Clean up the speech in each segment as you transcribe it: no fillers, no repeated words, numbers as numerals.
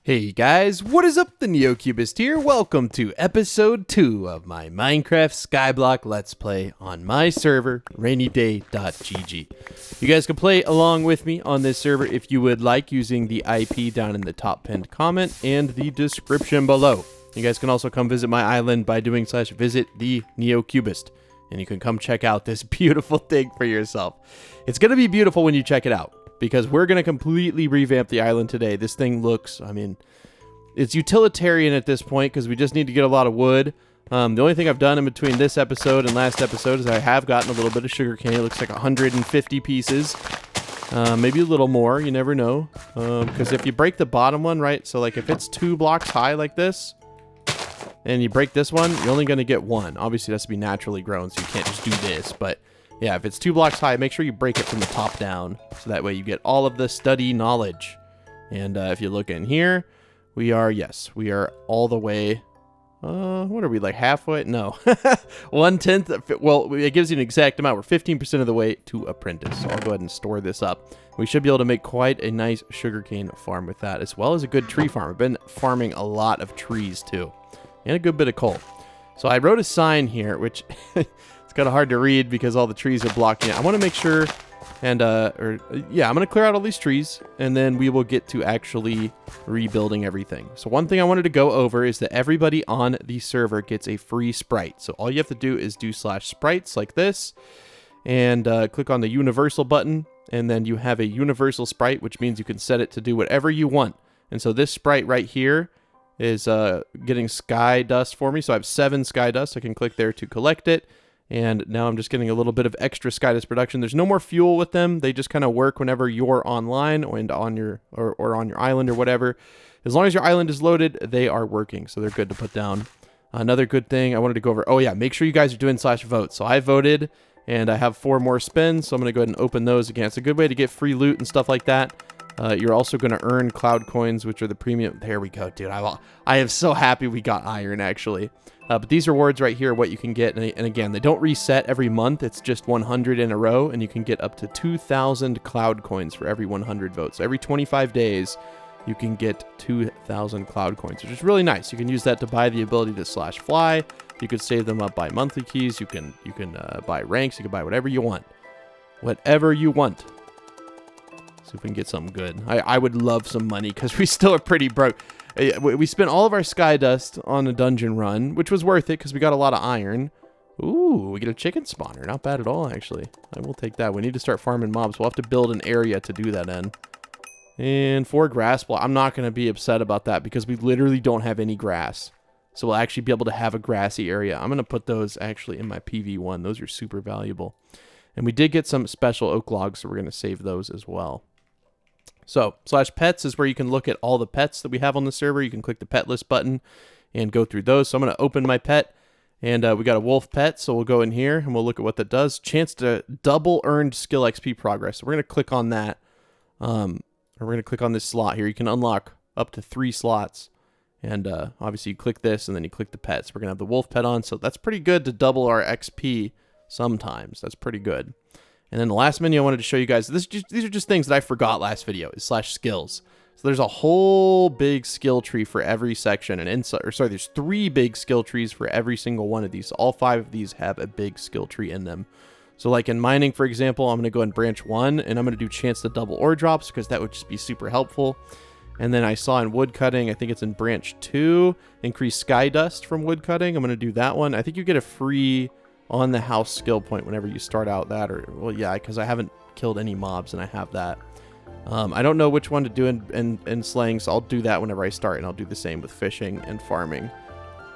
Hey guys, what is up? The NeoCubist here. Welcome to episode 2 of my Minecraft Skyblock Let's Play on my server, RainyDay.gg. You guys can play along with me on this server if you would like, using the IP down in the top pinned comment and the description below. You guys can also come visit my island by doing /visit the NeoCubist, and you can come check out this beautiful thing for yourself. It's going to be beautiful when you check it out, because we're going to completely revamp the island today. This thing looks, I mean, it's utilitarian at this point because we just need to get a lot of wood. The only thing I've done in between this episode and last episode is I have gotten a little bit of sugarcane. It looks like 150 pieces, maybe a little more. You never know, because if you break the bottom one, right? So like if it's 2 blocks high like this, and you break this one, you're only going to get 1. Obviously, it has to be naturally grown, so you can't just do this, but yeah, if it's 2 blocks high, make sure you break it from the top down, so that way you get all of the study knowledge. And if you look in here, we are all the way, what are we, like halfway? No, 1/10, well, it gives you an exact amount. We're 15% of the way to apprentice, so I'll go ahead and store this up. We should be able to make quite a nice sugarcane farm with that, as well as a good tree farm. I've been farming a lot of trees, too, and a good bit of coal. So I wrote a sign here, which... kind of hard to read because all the trees are blocking it. I want to make sure, and I'm going to clear out all these trees, and then we will get to actually rebuilding everything. So one thing I wanted to go over is that everybody on the server gets a free sprite. So all you have to do is do /sprites like this, and click on the universal button, and then you have a universal sprite, which means you can set it to do whatever you want. And so this sprite right here is getting sky dust for me. So I have 7 sky dust. I can click there to collect it. And now I'm just getting a little bit of extra skydust production. There's no more fuel with them. They just kind of work whenever you're online and on your or on your island or whatever. As long as your island is loaded, they are working. So they're good to put down. Another good thing I wanted to go over. Oh yeah, make sure you guys are doing /vote. So I voted, and I have 4 more spins. So I'm going to go ahead and open those again. It's a good way to get free loot and stuff like that. You're also going to earn cloud coins, which are the premium. There we go, dude. I am so happy we got iron, actually. But these rewards right here are what you can get. And again, they don't reset every month. It's just 100 in a row. And you can get up to 2,000 cloud coins for every 100 votes. So every 25 days, you can get 2,000 cloud coins, which is really nice. You can use that to buy the ability to /fly. You could save them up by monthly keys. You can buy ranks. You can buy whatever you want. Whatever you want. See if we can get something good. I would love some money because we still are pretty broke. We spent all of our sky dust on a dungeon run, which was worth it because we got a lot of iron. Ooh, we get a chicken spawner. Not bad at all, actually. I will take that. We need to start farming mobs. We'll have to build an area to do that in. And 4 grass blocks. I'm not going to be upset about that because we literally don't have any grass. So we'll actually be able to have a grassy area. I'm going to put those actually in my PV1. Those are super valuable. And we did get some special oak logs, so we're going to save those as well. So /pets is where you can look at all the pets that we have on the server. You can click the pet list button and go through those. So I'm going to open my pet, and we got a wolf pet. So we'll go in here and we'll look at what that does. Chance to double earned skill XP progress. So we're going to click on that. Or we're going to click on this slot here. You can unlock up to 3 slots. And obviously you click this and then you click the pets. We're going to have the wolf pet on. So that's pretty good to double our XP sometimes. That's pretty good. And then the last menu I wanted to show you guys, these are just things that I forgot last video, is /skills. So there's a whole big skill tree for every section. And there's 3 big skill trees for every single one of these. So all 5 of these have a big skill tree in them. So like in mining, for example, I'm going to go in branch 1, and I'm going to do chance to double ore drops because that would just be super helpful. And then I saw in wood cutting, I think it's in branch 2, increase sky dust from wood cutting. I'm going to do that one. I think you get a free on the house skill point whenever you start out that, or well, yeah, because I haven't killed any mobs and I have that. I don't know which one to do in slaying, so I'll do that whenever I start, and I'll do the same with fishing and farming.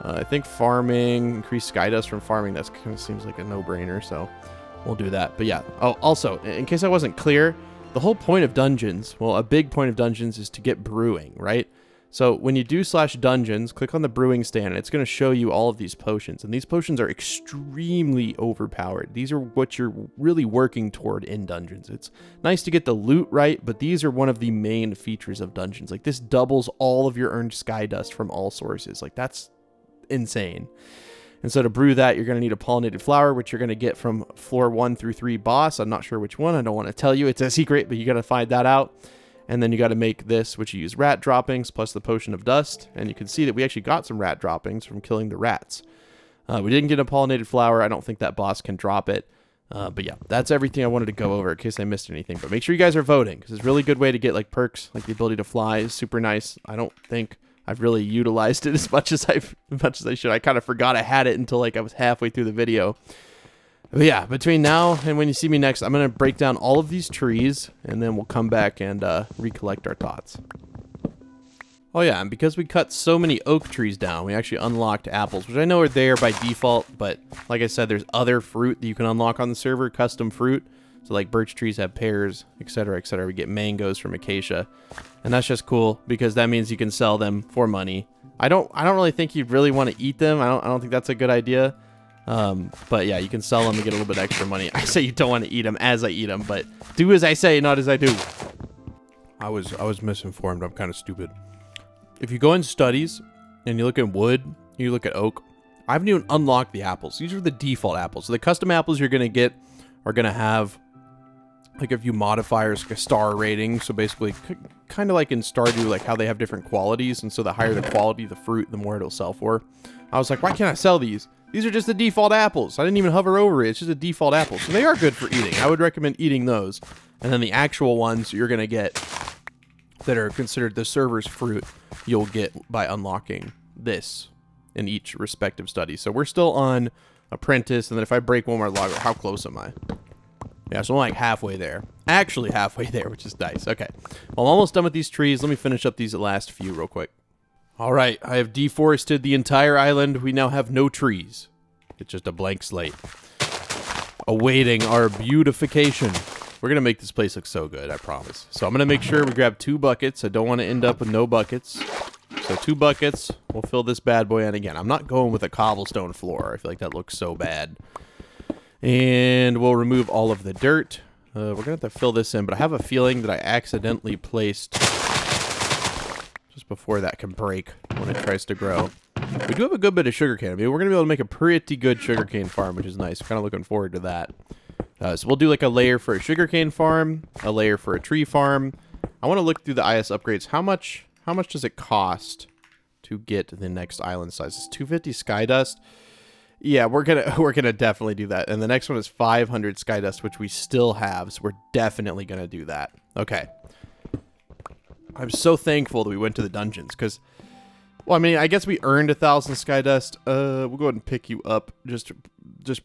I think farming, increase sky dust from farming, that kind of seems like a no-brainer, so we'll do that. But yeah, oh, also, in case I wasn't clear, the whole point of dungeons, well, a big point of dungeons is to get brewing, right? So when you do /dungeons, click on the brewing stand, and it's going to show you all of these potions. And these potions are extremely overpowered. These are what you're really working toward in dungeons. It's nice to get the loot right, but these are one of the main features of dungeons. Like, this doubles all of your earned sky dust from all sources. Like, that's insane. And so to brew that, you're going to need a pollinated flower, which you're going to get from floor 1 through 3 boss. I'm not sure which one. I don't want to tell you. It's a secret, but you got to find that out. And then you got to make this, which you use rat droppings plus the potion of dust. And you can see that we actually got some rat droppings from killing the rats. We didn't get a pollinated flower. I don't think that boss can drop it. But yeah, that's everything I wanted to go over in case I missed anything. But make sure you guys are voting, because it's a really good way to get like perks, like the ability to fly is super nice. I don't think I've really utilized it as much as I should. I kind of forgot I had it until like I was halfway through the video. But yeah, between now and when you see me next, I'm going to break down all of these trees, and then we'll come back and recollect our thoughts. Oh yeah, and because we cut so many oak trees down, we actually unlocked apples, which I know are there by default, but like I said, there's other fruit that you can unlock on the server, custom fruit. So like birch trees have pears, etc., etc. We get mangoes from acacia, and that's just cool because that means you can sell them for money. I don't really think you'd really want to eat them. I don't think that's a good idea. But yeah, you can sell them and get a little bit extra money. I say you don't want to eat them as I eat them, but do as I say, not as I do. I was misinformed. I'm kind of stupid. If you go in studies and you look at wood, you look at oak, I haven't even unlocked the apples. These are the default apples. So the custom apples you're going to get are going to have like a few modifiers, like a star rating. So basically kind of like in Stardew, like how they have different qualities. And so the higher the quality of the fruit, the more it'll sell for. I was like, why can't I sell these? These are just the default apples. I didn't even hover over it. It's just a default apple. So they are good for eating. I would recommend eating those. And then the actual ones you're going to get that are considered the server's fruit, you'll get by unlocking this in each respective study. So we're still on apprentice, and then if I break one more log, how close am I? Yeah, so I'm like halfway there. Actually halfway there, which is nice. Okay. Well, I'm almost done with these trees. Let me finish up these last few real quick. All right, I have deforested the entire island. We now have no trees. It's just a blank slate, awaiting our beautification. We're going to make this place look so good, I promise. So I'm going to make sure we grab 2 buckets. I don't want to end up with no buckets. So 2 buckets. We'll fill this bad boy in again. I'm not going with a cobblestone floor. I feel like that looks so bad. And we'll remove all of the dirt. We're going to have to fill this in, but I have a feeling that I accidentally placed just before that can break when it tries to grow. We do have a good bit of sugarcane. I mean, we're going to be able to make a pretty good sugarcane farm, which is nice. Kind of looking forward to that. So we'll do like a layer for a sugarcane farm, a layer for a tree farm. I want to look through the IS upgrades. How much does it cost to get the next island size? It's 250 sky dust. Yeah, we're gonna definitely do that. And the next one is 500 sky dust, which we still have, so we're definitely gonna do that. Okay. I'm so thankful that we went to the dungeons, because, well, I mean, I guess we earned 1,000 sky dust. We'll go ahead and pick you up. Just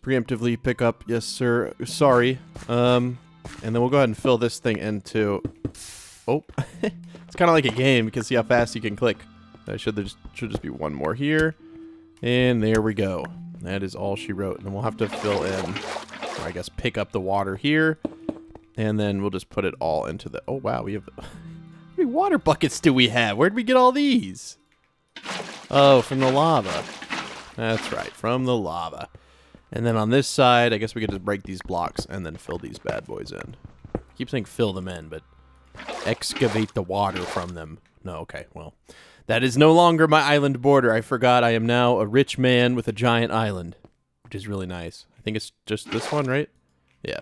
preemptively pick up. Yes, sir. Sorry. And then we'll go ahead and fill this thing into... Oh. It's kind of like a game. You can see how fast you can click. Should just be one more here. And there we go. That is all she wrote. And then we'll have to fill in, or I guess pick up the water here. And then we'll just put it all into the... Oh, wow. We have... How many water buckets do we have? Where'd we get all these? Oh, from the lava. That's right, from the lava. And then on this side, I guess we could just break these blocks and then fill these bad boys in. I keep saying fill them in, but excavate the water from them. No, okay, well. That is no longer my island border. I forgot I am now a rich man with a giant island, which is really nice. I think it's just this one, right? Yeah.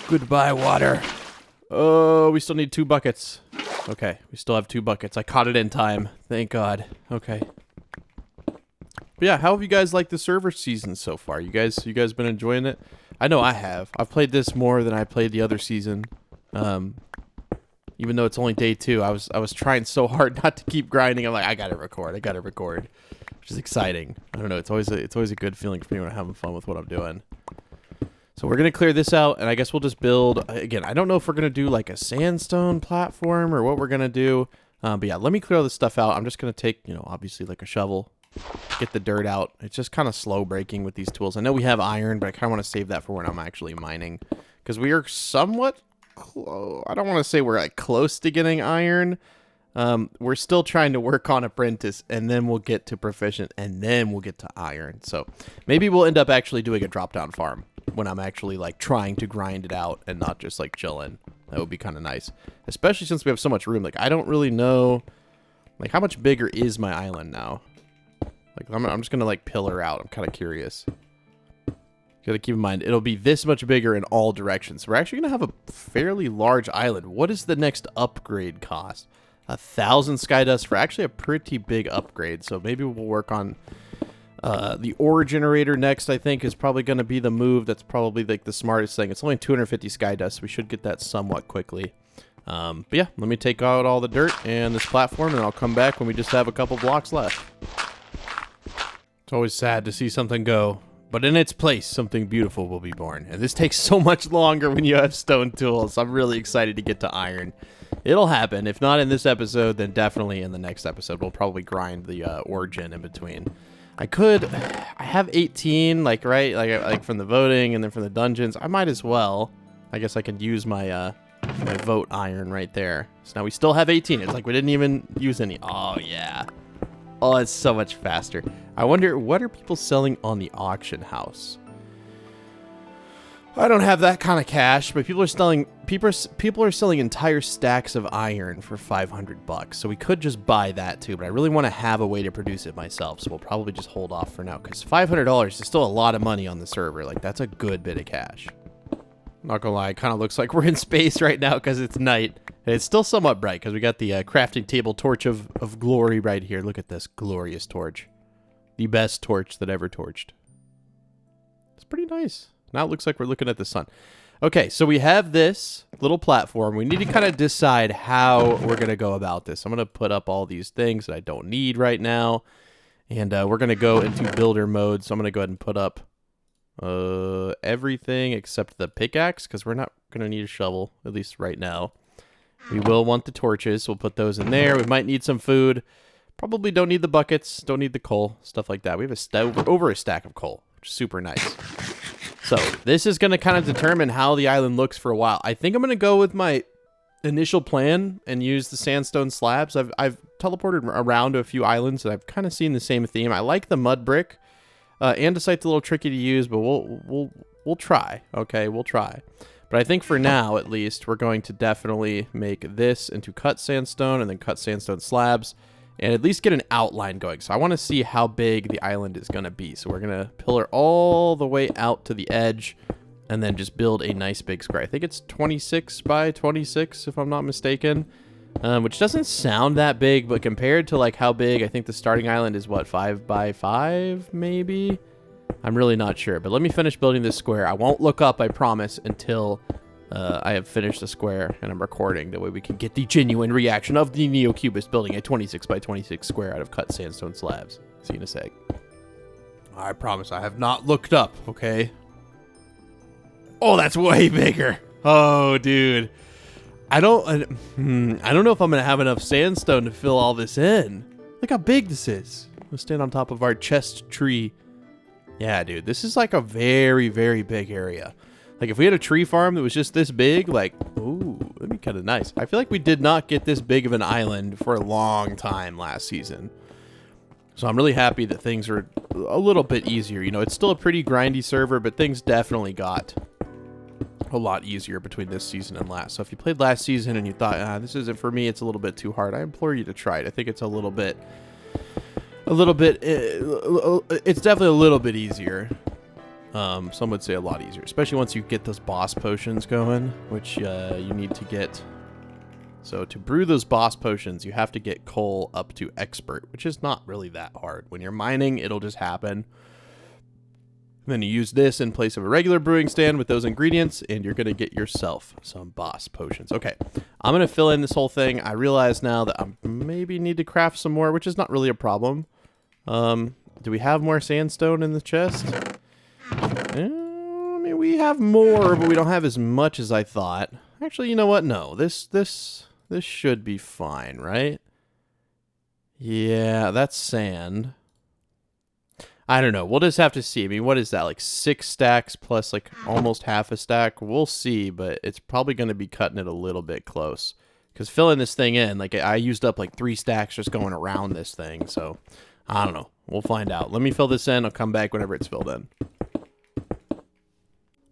Goodbye, water. Oh, we still need 2 buckets. Okay, we still have 2 buckets. I caught it in time. Thank God. Okay. But yeah, how have you guys liked the server season so far? You guys been enjoying it? I know I have. I've played this more than I played the other season. Even though it's only day 2, I was trying so hard not to keep grinding. I'm like, I gotta record, which is exciting. I don't know. It's always a good feeling for me when I'm having fun with what I'm doing. So we're gonna clear this out, and I guess we'll just build again. I don't know if we're gonna do like a sandstone platform or what we're gonna do. But yeah, let me clear all this stuff out. I'm just gonna take, obviously like a shovel, get the dirt out. It's just kind of slow breaking with these tools. I know we have iron, but I kind of want to save that for when I'm actually mining, because we are somewhat close. I don't want to say we're like close to getting iron. We're still trying to work on apprentice, and then we'll get to proficient, and then we'll get to iron. So maybe we'll end up actually doing a drop down farm when I'm actually like trying to grind it out and not just like chilling. That would be kind of nice, especially since we have so much room. Like, I don't really know, like, how much bigger is my island now? Like, I'm just gonna like pillar out. I'm kind of curious. Gotta keep in mind, it'll be this much bigger in all directions. We're actually gonna have a fairly large island. What is the next upgrade cost? 1,000 sky dust for actually a pretty big upgrade. So maybe we'll work on the ore generator next. I think is probably gonna be the move. That's probably like the smartest thing. It's only 250 sky dust. So we should get that somewhat quickly. But yeah, let me take out all the dirt and this platform, and I'll come back when we just have a couple blocks left. It's always sad to see something go. But in its place, something beautiful will be born. And this takes so much longer when you have stone tools. I'm really excited to get to iron. It'll happen. If not in this episode, then definitely in the next episode. We'll probably grind the origin in between. I have 18, like, right? Like from the voting and then from the dungeons. I might as well. I guess I can use my vote iron right there. So now we still have 18. It's like we didn't even use any. Oh, yeah. Oh, it's so much faster. I wonder, what are people selling on the auction house? I don't have that kind of cash, but people are selling entire stacks of iron for 500 bucks. So we could just buy that too, but I really want to have a way to produce it myself. So we'll probably just hold off for now, because $500 is still a lot of money on the server. Like, that's a good bit of cash. Not gonna lie, it kind of looks like we're in space right now because it's night. And it's still somewhat bright because we got the crafting table torch of glory right here. Look at this glorious torch. The best torch that ever torched. It's pretty nice. Now it looks like we're looking at the sun. Okay, so we have this little platform. We need to kind of decide how we're going to go about this. I'm going to put up all these things that I don't need right now. And we're going to go into builder mode. So I'm going to go ahead and put up everything except the pickaxe, because we're not going to need a shovel, at least right now. We will want the torches. We'll put those in there. We might need some food. Probably don't need the buckets. Don't need the coal. Stuff like that. We have over a stack of coal, which is super nice. So this is going to kind of determine how the island looks for a while. I think I'm going to go with my initial plan and use the sandstone slabs. I've teleported around to a few islands, and I've kind of seen the same theme. I like the mud brick. Andesite's a little tricky to use, but we'll try. Okay, we'll try. But I think for now, at least, we're going to definitely make this into cut sandstone and then cut sandstone slabs and at least get an outline going. So I want to see how big the island is going to be. So we're going to pillar all the way out to the edge and then just build a nice big square. I think it's 26 by 26, if I'm not mistaken, which doesn't sound that big, but compared to like how big I think the starting island is, what, 5 by 5 maybe? I'm really not sure, but let me finish building this square. I won't look up, I promise, until I have finished the square and I'm recording. That way we can get the genuine reaction of the Neocubist building a 26 by 26 square out of cut sandstone slabs. See you in a sec. I promise I have not looked up, okay? Oh, that's way bigger. Oh, dude. I don't know if I'm going to have enough sandstone to fill all this in. Look how big this is. We'll stand on top of our chest tree. Yeah, dude, this is like a very, very big area. Like, if we had a tree farm that was just this big, like, ooh, that'd be kind of nice. I feel like we did not get this big of an island for a long time last season. So I'm really happy that things are a little bit easier. You know, it's still a pretty grindy server, but things definitely got a lot easier between this season and last. So if you played last season and you thought, this isn't for me, it's a little bit too hard, I implore you to try it. I think it's it's definitely a little bit easier. Some would say a lot easier, especially once you get those boss potions going, which you need to get. So to brew those boss potions, you have to get coal up to expert, which is not really that hard. When you're mining, it'll just happen. And then you use this in place of a regular brewing stand with those ingredients, and you're going to get yourself some boss potions. Okay, I'm going to fill in this whole thing. I realize now that I maybe need to craft some more, which is not really a problem. Do we have more sandstone in the chest? I mean, we have more, but we don't have as much as I thought. Actually, you know what? No, this should be fine, right? Yeah, that's sand. I don't know. We'll just have to see. I mean, what is that? Like 6 stacks plus like almost half a stack? We'll see, but it's probably going to be cutting it a little bit close. Because filling this thing in, like I used up like 3 stacks just going around this thing. So, I don't know. We'll find out. Let me fill this in. I'll come back whenever it's filled in.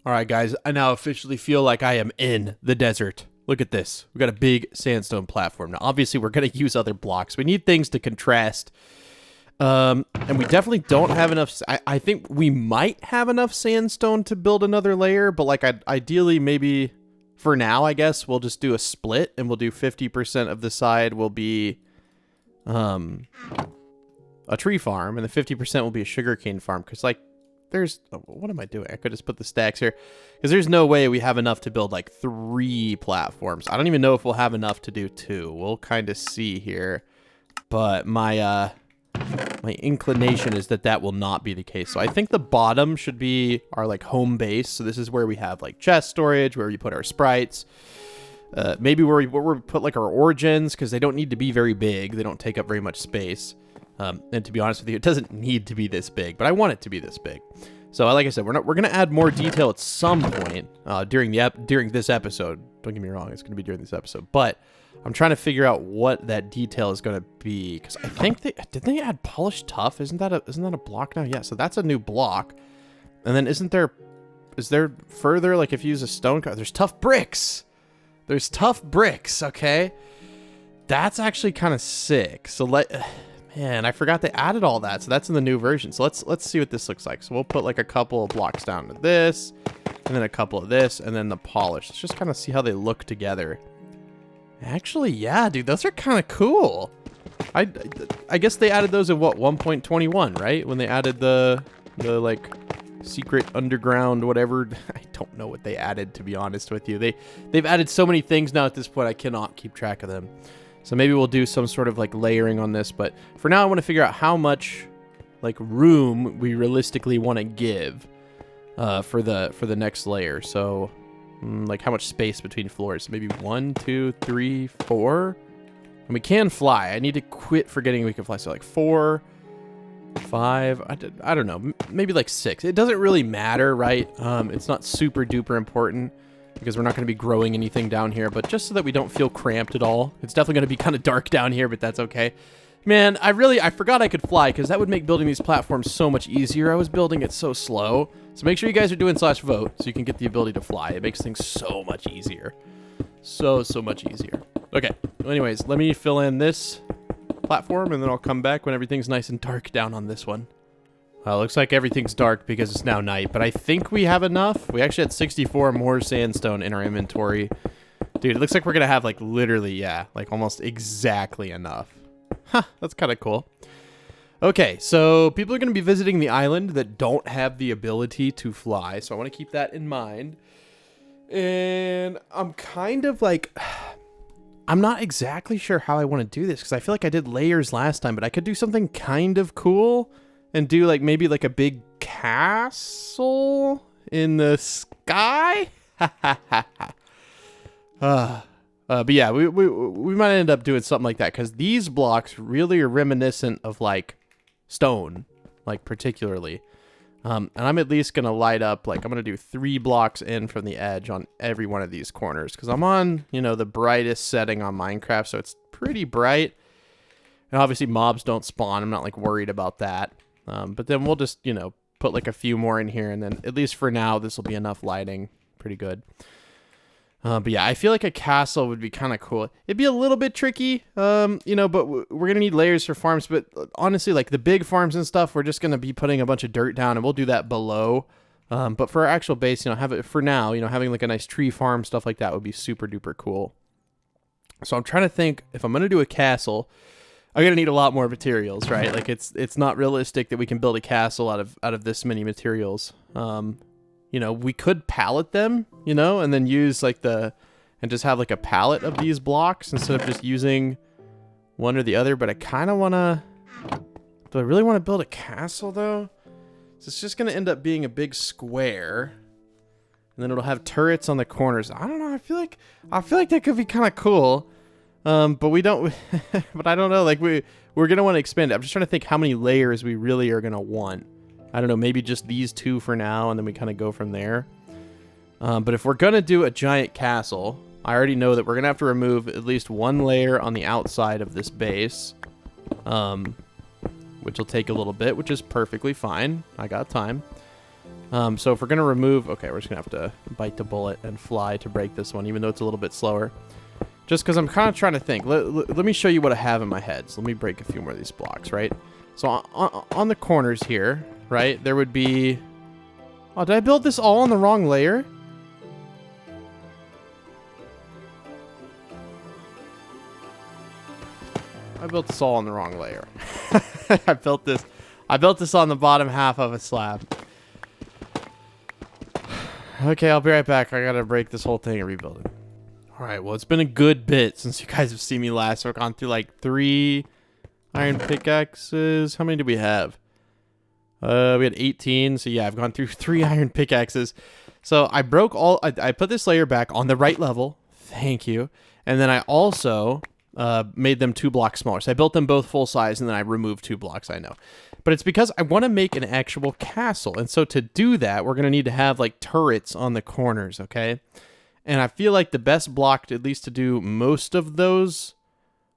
All right, guys. I now officially feel like I am in the desert. Look at this. We've got a big sandstone platform. Now, obviously, we're going to use other blocks. We need things to contrast And we definitely don't have enough. I think we might have enough sandstone to build another layer, but like ideally maybe for now, I guess we'll just do a split and we'll do 50% of the side will be a tree farm and the 50% will be a sugarcane farm. Cause like there's, what am I doing? I could just put the stacks here because there's no way we have enough to build like 3 platforms. I don't even know if we'll have enough to do 2. We'll kind of see here, but my inclination is that will not be the case. So I think the bottom should be our like home base. So this is where we have like chest storage, where we put our sprites, maybe where we put like our origins, because they don't need to be very big. They don't take up very much space. And to be honest with you, it doesn't need to be this big, but I want it to be this big. So like I said, we're going to add more detail at some point during this episode. Don't get me wrong, it's going to be during this episode, but I'm trying to figure out what that detail is going to be, because I think did they add polished tuff? Isn't that a block now? Yeah, so that's a new block. And then is there further, like if you use a stone cut, there's tough bricks. There's tough bricks, okay? That's actually kind of sick. So man, I forgot they added all that. So that's in the new version. So let's see what this looks like. So we'll put like a couple of blocks down to this, and then a couple of this, and then the polish. Let's just kind of see how they look together. Actually, yeah, dude, those are kind of cool. I guess they added those at what, 1.21, right? When they added the like secret underground whatever. I don't know what they added, to be honest with you. They've added so many things now at this point I cannot keep track of them. So maybe we'll do some sort of like layering on this, but for now I want to figure out how much like room we realistically want to give for the next layer. So like how much space between floors? Maybe 1, 2, 3, 4. And we can fly. I need to quit forgetting we can fly. So like 4, 5. I don't know. Maybe like 6. It doesn't really matter, right? It's not super duper important because we're not going to be growing anything down here. But just so that we don't feel cramped at all, it's definitely going to be kind of dark down here, but that's okay. Man, I forgot I could fly because that would make building these platforms so much easier. I was building it so slow. So make sure you guys are doing /vote so you can get the ability to fly. It makes things so much easier. So much easier. Okay, well, anyways, let me fill in this platform and then I'll come back when everything's nice and dark down on this one. Well, looks like everything's dark because it's now night, but I think we have enough. We actually had 64 more sandstone in our inventory. Dude, it looks like we're going to have like literally, yeah, like almost exactly enough. Huh, that's kind of cool. Okay, so people are going to be visiting the island that don't have the ability to fly, so I want to keep that in mind. And I'm kind of like, I'm not exactly sure how I want to do this because I feel like I did layers last time, but I could do something kind of cool and do like maybe like a big castle in the sky. But yeah, we might end up doing something like that because these blocks really are reminiscent of like stone, like particularly. And I'm at least going to light up, like I'm going to do 3 blocks in from the edge on every one of these corners because I'm on, you know, the brightest setting on Minecraft, so it's pretty bright. And obviously mobs don't spawn. I'm not like worried about that. But then we'll just, you know, put like a few more in here and then at least for now, this will be enough lighting. Pretty good. But yeah, I feel like a castle would be kind of cool. It'd be a little bit tricky, you know, but we're going to need layers for farms. But honestly, like the big farms and stuff, we're just going to be putting a bunch of dirt down and we'll do that below. But for our actual base, you know, have it for now, you know, having like a nice tree farm, stuff like that would be super duper cool. So I'm trying to think if I'm going to do a castle, I'm going to need a lot more materials, right? Like it's not realistic that we can build a castle out of this many materials. You know, we could pallet them, you know, and then use like and just have like a pallet of these blocks instead of just using one or the other. But I kind of want to, do I really want to build a castle though? So it's just going to end up being a big square and then it'll have turrets on the corners. I don't know. I feel like that could be kind of cool. But we don't, but I don't know. Like we're going to want to expand it. I'm just trying to think how many layers we really are going to want. I don't know, maybe just these 2 for now, and then we kind of go from there. But if we're going to do a giant castle, I already know that we're going to have to remove at least 1 layer on the outside of this base, which will take a little bit, which is perfectly fine. I got time. So if we're going to remove... Okay, we're just going to have to bite the bullet and fly to break this one, even though it's a little bit slower. Just because I'm kind of trying to think. Let me show you what I have in my head. So let me break a few more of these blocks, right? So on the corners here, right, there would be... Oh, did I build this all on the wrong layer? I built this all on the wrong layer. I built this on the bottom half of a slab. Okay, I'll be right back. I gotta break this whole thing and rebuild it. Alright, well, it's been a good bit since you guys have seen me last. So I've gone through like 3 iron pickaxes. How many did we have? We had 18. So yeah, I've gone through 3 iron pickaxes. So I broke all... I put this layer back on the right level. Thank you. And then I also... made them 2 blocks smaller. So I built them both full size, and then I removed 2 blocks, I know. But it's because I want to make an actual castle. And so to do that, we're going to need to have like turrets on the corners, okay? And I feel like the best block, at least to do most of those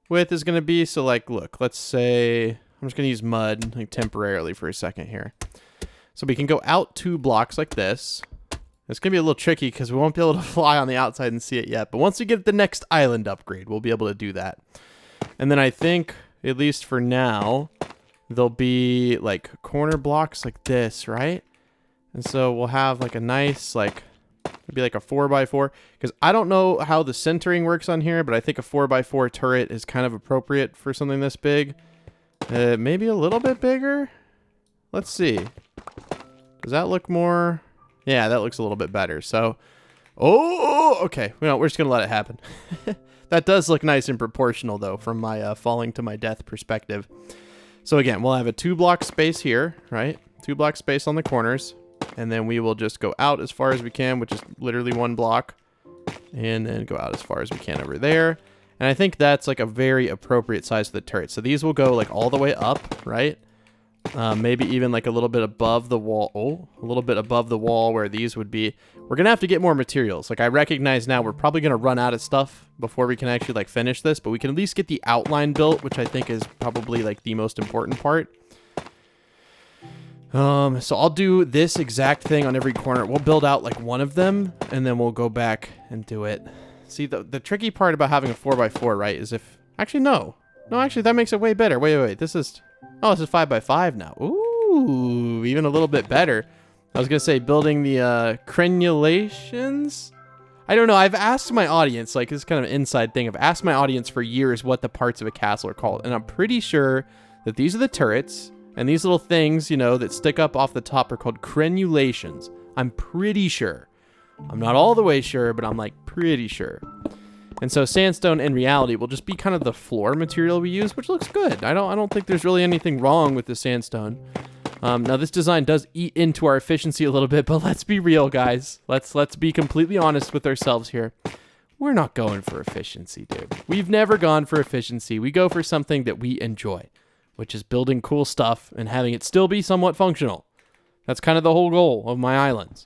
with, is going to be, so like, look, let's say, I'm just going to use mud like temporarily for a second here. So we can go out 2 blocks like this. It's going to be a little tricky because we won't be able to fly on the outside and see it yet. But once we get the next island upgrade, we'll be able to do that. And then I think, at least for now, there'll be like corner blocks like this, right? And so we'll have like a nice, like, it'd be like a 4x4. Because I don't know how the centering works on here, but I think a 4x4 turret is kind of appropriate for something this big. Maybe a little bit bigger? Let's see. Does that look more... Yeah, that looks a little bit better. So, oh, okay. Well, we're just going to let it happen. That does look nice and proportional, though, from my falling to my death perspective. So, again, we'll have a 2-block space here, right? 2-block space on the corners. And then we will just go out as far as we can, which is literally 1 block. And then go out as far as we can over there. And I think that's like a very appropriate size for the turret. So these will go like all the way up, right? Maybe even like a little bit above the wall. Oh, a little bit above the wall where these would be. We're going to have to get more materials. Like I recognize now we're probably going to run out of stuff before we can actually like finish this. But we can at least get the outline built, which I think is probably like the most important part. So I'll do this exact thing on every corner. We'll build out like one of them and then we'll go back and do it. See, the tricky part about having a 4x4, right, is if... Actually, no. No, actually, that makes it way better. Wait. This is... Oh, this is 5x5 now. Ooh, even a little bit better. I was going to say building the crenulations. I don't know. I've asked my audience, like this is kind of an inside thing. I've asked my audience for years what the parts of a castle are called. And I'm pretty sure that these are the turrets. And these little things, you know, that stick up off the top are called crenulations. I'm pretty sure. I'm not all the way sure, but I'm like pretty sure. And so sandstone in reality will just be kind of the floor material we use, which looks good. I don't think there's really anything wrong with the sandstone. Now this design does eat into our efficiency a little bit, but let's be real, guys. Let's be completely honest with ourselves here. We're not going for efficiency, dude. We've never gone for efficiency. We go for something that we enjoy, which is building cool stuff and having it still be somewhat functional. That's kind of the whole goal of my islands.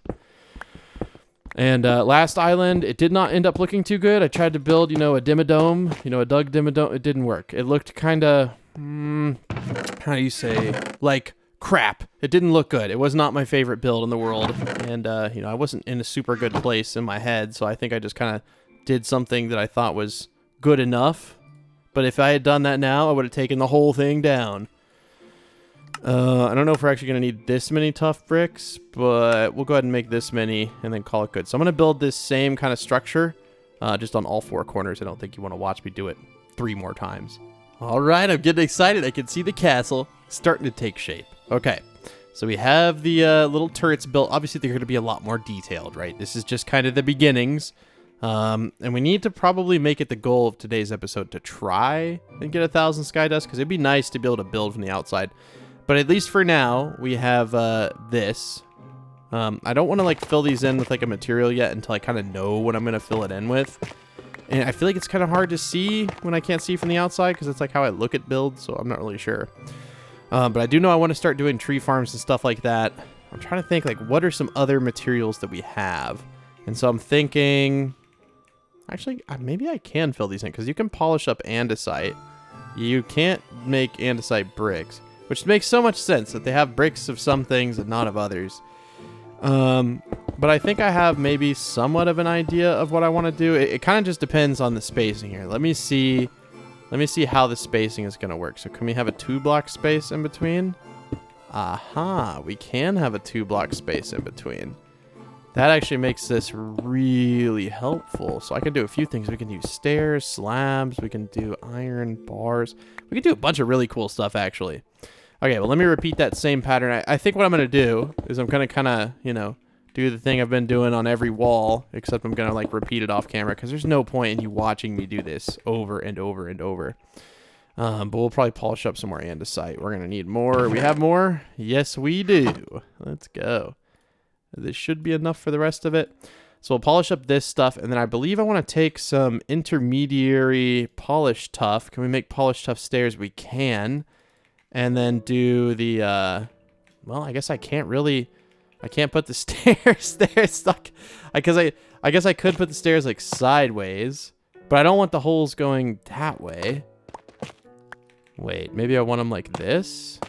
And last island, it did not end up looking too good. I tried to build, you know, a dimmadome, you know, a Doug dimmadome. It didn't work. It looked kind of, how do you say, like crap. It didn't look good. It was not my favorite build in the world. And, you know, I wasn't in a super good place in my head. So I think I just kind of did something that I thought was good enough. But if I had done that now, I would have taken the whole thing down. I don't know if we're actually going to need this many tough bricks, but we'll go ahead and make this many and then call it good. So I'm going to build this same kind of structure just on all 4 corners. I don't think you want to watch me do it 3 more times. All right, I'm getting excited. I can see the castle starting to take shape. Okay, so we have the little turrets built. Obviously, they're going to be a lot more detailed, right? This is just kind of the beginnings. And we need to probably make it the goal of today's episode to try and get 1,000 sky dust because it'd be nice to be able to build from the outside. But at least for now, we have this. I don't want to like fill these in with like a material yet until I kind of know what I'm going to fill it in with. And I feel like it's kind of hard to see when I can't see from the outside because it's like how I look at builds, so I'm not really sure. But I do know I want to start doing tree farms and stuff like that. I'm trying to think like what are some other materials that we have. And so I'm thinking... Actually, maybe I can fill these in because you can polish up andesite. You can't make andesite bricks. Which makes so much sense that they have bricks of some things and not of others. But I think I have maybe somewhat of an idea of what I want to do. It kind of just depends on the spacing here. Let me see Let me see how the spacing is going to work. So can we have a 2-block space in between? Aha, we can have a 2-block space in between. That actually makes this really helpful. So I can do a few things. We can use stairs, slabs. We can do iron bars. We can do a bunch of really cool stuff, actually. Okay, well, let me repeat that same pattern. I think what I'm going to do is I'm going to kind of, you know, do the thing I've been doing on every wall, except I'm going to, like, repeat it off camera because there's no point in you watching me do this over and over and over. But we'll probably polish up some more andesite. We're going to need more. We have more? Yes, we do. Let's go. This should be enough for the rest of it. So we'll polish up this stuff, and then I believe I want to take some intermediary polished tuff. Can we make polished tuff stairs? We can. And then do the, well, I guess I can't put the stairs there. Stuck. I guess I could put the stairs, like, sideways, but I don't want the holes going that way. Wait, maybe I want them like this?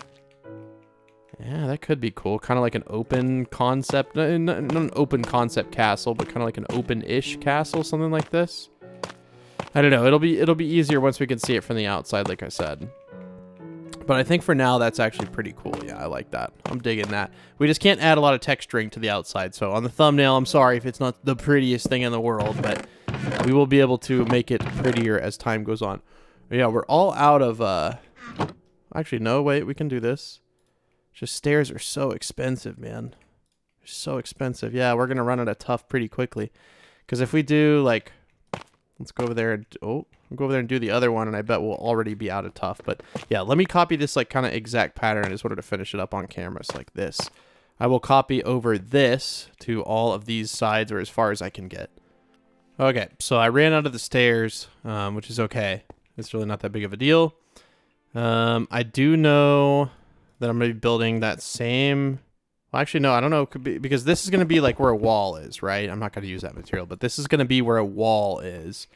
Yeah, that could be cool. Kind of like an open concept, not an open concept castle, but kind of like an open-ish castle, something like this. I don't know. It'll be easier once we can see it from the outside, like I said. But I think for now, that's actually pretty cool. Yeah, I like that. I'm digging that. We just can't add a lot of texturing to the outside. So on the thumbnail, I'm sorry if it's not the prettiest thing in the world, but we will be able to make it prettier as time goes on. But yeah, we're all out of, actually, no, wait, we can do this. Just stairs are so expensive, man. They're so expensive. Yeah, we're going to run out of tuff pretty quickly. Because if we do, like, let's go over there and, we'll go over there and do the other one, and I bet we'll already be out of tuff. But yeah, let me copy this, like, kind of exact pattern. I just wanted to finish it up on camera, so like this. I will copy over this to all of these sides, or as far as I can get. Okay, so I ran out of the stairs, which is okay. It's really not that big of a deal. I do know that I'm going to be building that same... Well, actually, no, I don't know. It could be, because this is going to be like where a wall is, right? I'm not going to use that material, but this is going to be where a wall is.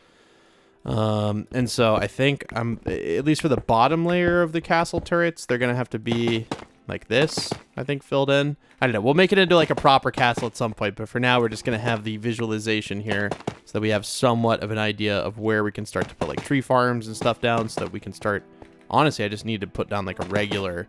And so I think at least for the bottom layer of the castle turrets, they're going to have to be like this, I think, filled in. I don't know. We'll make it into like a proper castle at some point, but for now, we're just going to have the visualization here so that we have somewhat of an idea of where we can start to put like tree farms and stuff down so that we can start... Honestly, I just need to put down like a regular...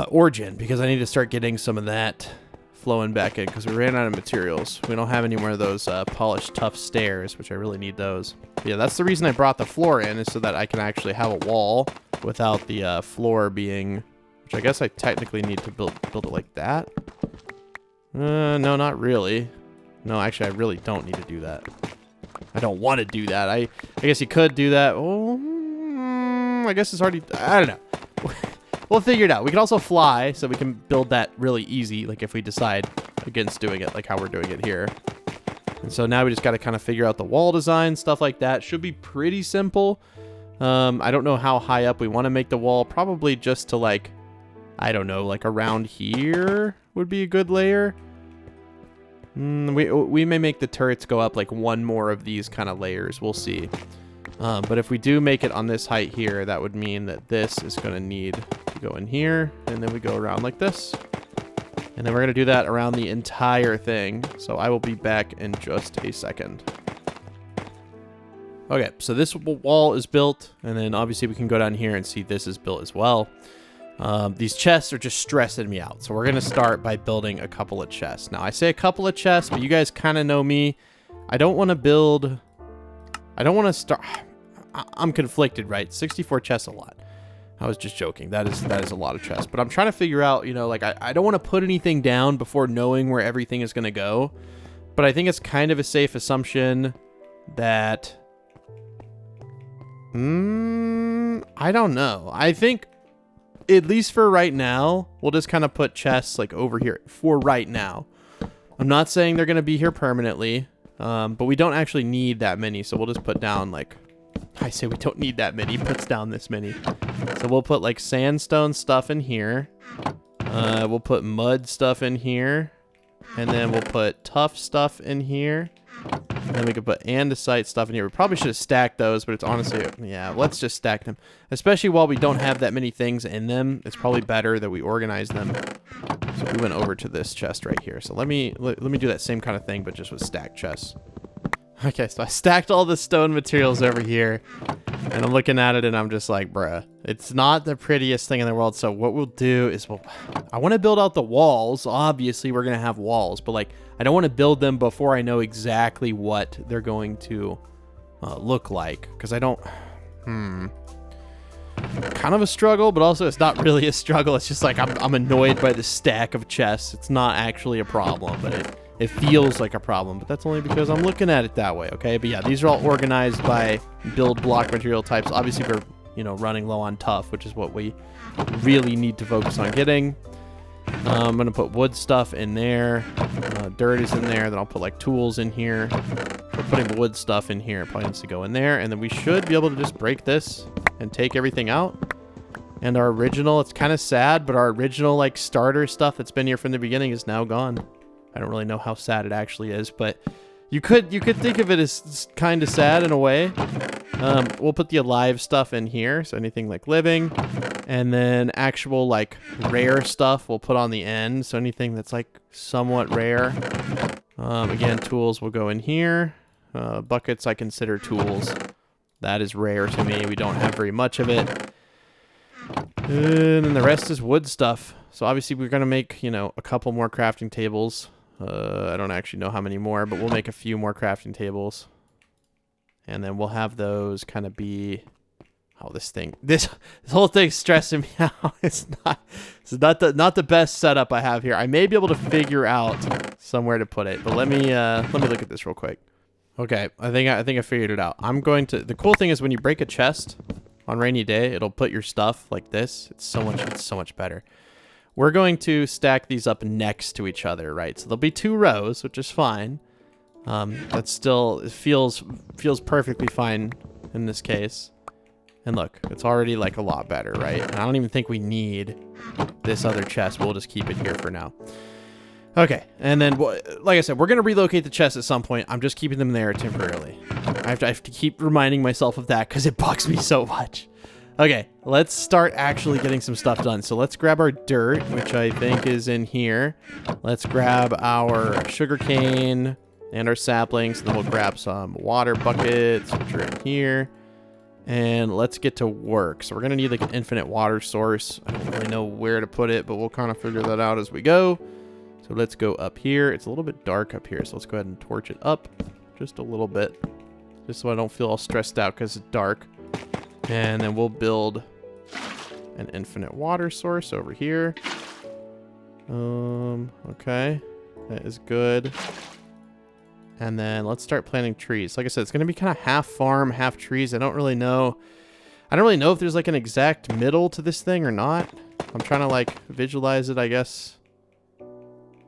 origin, because I need to start getting some of that flowing back in, because we ran out of materials. We don't have any more of those polished tough stairs, which I really need those. But yeah, that's the reason I brought the floor in, is so that I can actually have a wall without the floor being, which I guess I technically need to build it like that. No, not really. No, actually, I really don't need to do that. I don't want to do that. I guess you could do that. Oh, I guess it's already, I don't know. We'll figure it out. We can also fly, so we can build that really easy, like if we decide against doing it, like how we're doing it here. And so now we just got to kind of figure out the wall design, stuff like that. Should be pretty simple. I don't know how high up we want to make the wall. Probably just to like, I don't know, like around here would be a good layer. We may make the turrets go up like one more of these kind of layers. We'll see. But if we do make it on this height here, that would mean that this is going to need to go in here, and then we go around like this. And then we're going to do that around the entire thing. So I will be back in just a second. Okay, so this wall is built, and then obviously we can go down here and see this is built as well. These chests are just stressing me out. So we're going to start by building a couple of chests. Now, I say a couple of chests, but you guys kind of know me. I don't want to build... I don't want to start... I'm conflicted, right? 64 chests a lot. I was just joking. That is a lot of chests. But I'm trying to figure out, you know, like I don't want to put anything down before knowing where everything is going to go. But I think it's kind of a safe assumption that... I don't know. I think, at least for right now, we'll just kind of put chests like over here for right now. I'm not saying they're going to be here permanently. But we don't actually need that many, so we'll just put down like... I say we don't need that many. Puts down this many. So we'll put like sandstone stuff in here. We'll put mud stuff in here. And then we'll put tough stuff in here. And then we could put andesite stuff in here. We probably should have stacked those, but it's honestly... Yeah, let's just stack them. Especially while we don't have that many things in them. It's probably better that we organize them. So we went over to this chest right here. So let me do that same kind of thing, but just with stacked chests. Okay, so I stacked all the stone materials over here. And I'm looking at it and I'm just like, bruh, it's not the prettiest thing in the world. So what we'll do is I want to build out the walls. Obviously, we're going to have walls, but like, I don't want to build them before I know exactly what they're going to look like. Because I don't, kind of a struggle, but also it's not really a struggle. It's just like, I'm annoyed by the stack of chests. It's not actually a problem, but it feels like a problem, but that's only because I'm looking at it that way, okay? But yeah, these are all organized by build block material types. Obviously, we're, running low on tough, which is what we really need to focus on getting. I'm going to put wood stuff in there. Dirt is in there. Then I'll put, like, tools in here. We're putting the wood stuff in here. It probably needs to go in there. And then we should be able to just break this and take everything out. And our original, it's kind of sad, but our original, like, starter stuff that's been here from the beginning is now gone. I don't really know how sad it actually is, but you could think of it as kind of sad in a way. We'll put the alive stuff in here, so anything like living, and then actual like rare stuff we'll put on the end, so anything that's like somewhat rare. Again, tools will go in here. Buckets I consider tools. That is rare to me. We don't have very much of it. And then the rest is wood stuff. So obviously we're going to make, a couple more crafting tables. I don't actually know how many more, but we'll make a few more crafting tables. And then we'll have those kind of be... Oh, this whole thing's stressing me out. It's not the best setup I have here. I may be able to figure out somewhere to put it, but let me look at this real quick. Okay, I think I figured it out. The cool thing is when you break a chest on rainy day, it'll put your stuff like this. It's so much better. We're going to stack these up next to each other, right? So there'll be 2 rows, which is fine. That still feels perfectly fine in this case. And look, it's already like a lot better, right? And I don't even think we need this other chest. We'll just keep it here for now. Okay, and then, like I said, we're going to relocate the chests at some point. I'm just keeping them there temporarily. I have to keep reminding myself of that because it bugs me so much. Okay, let's start actually getting some stuff done. So let's grab our dirt, which I think is in here. Let's grab our sugarcane and our saplings. And then we'll grab some water buckets, which are in here. And let's get to work. So we're going to need like an infinite water source. I don't really know where to put it, but we'll kind of figure that out as we go. So let's go up here. It's a little bit dark up here, so let's go ahead and torch it up just a little bit. Just so I don't feel all stressed out because it's dark. And then we'll build an infinite water source over here. Okay. That is good. And then let's start planting trees. Like I said, it's going to be kind of half farm, half trees. I don't really know if there's like an exact middle to this thing or not. I'm trying to like visualize it, I guess.